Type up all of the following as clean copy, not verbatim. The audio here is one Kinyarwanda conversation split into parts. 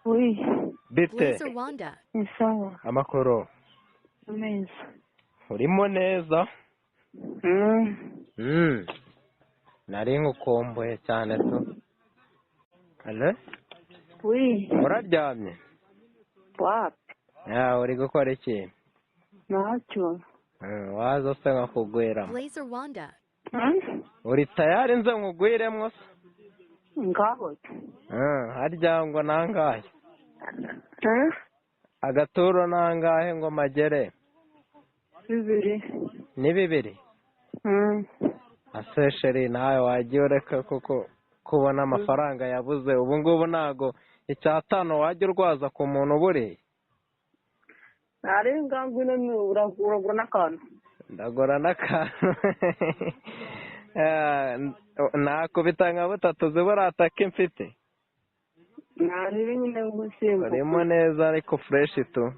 Oui, bite Blaze Rwanda. ni sawa. amakoro Neza. urimo neza Mm. nari nkukumbuye cyane tu ale Oui. uraryamye Wapi? uri gukora iki Ntacyo. waza se nkakugwiramo Blaze Rwanda. uri tayari nze nkugwiremo se Ngaho. harya ngo nangahe Eh? agaturo nangahe ngo magere Bibiri. ni bibiri ase sheri nawe wagiye ureka kuko kubona amafaranga yabuze ubu ngubu ntago icyatanu wajya urwaza ku muntu uburiye Nari ngangwine ni uragura n'akantu. ndagora n'akantu nakubita nka butatu ziburataka mfite Nari nyine ngusimbuka. urimo neza ariko fureshi tu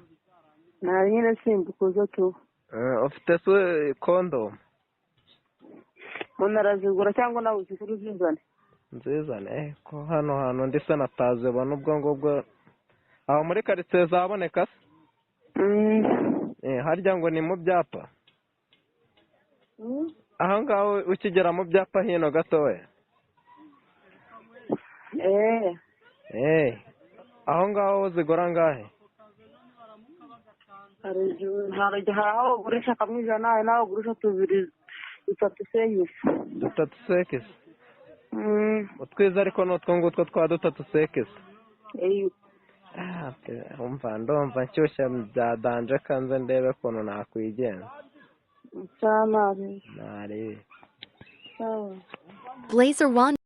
Nari nyine simbukuzo tu. ufite se kondomu Umuntu arazigura cyangwa nawe uzigura uzizane. nzizane ko hano hantu ndi se natazibona ubwo ngubwo aho muri karitsiye zaboneka se harya ngo ni mu byapa aho ngaho ukigera mu byapa hino gatoya aho ngaho zigura ngahe hari aho ugurisha kamwe ijana hari n'aho ugurisha tubiri dutatu sekisi. dutatu sekisi utwiza ariko ni utwo ngutwo twa dutatu sekisi ndumva nshyushya bya danje kanze ndebe ukuntu nakwigenza cyane ntarebe Blaze Rwanda.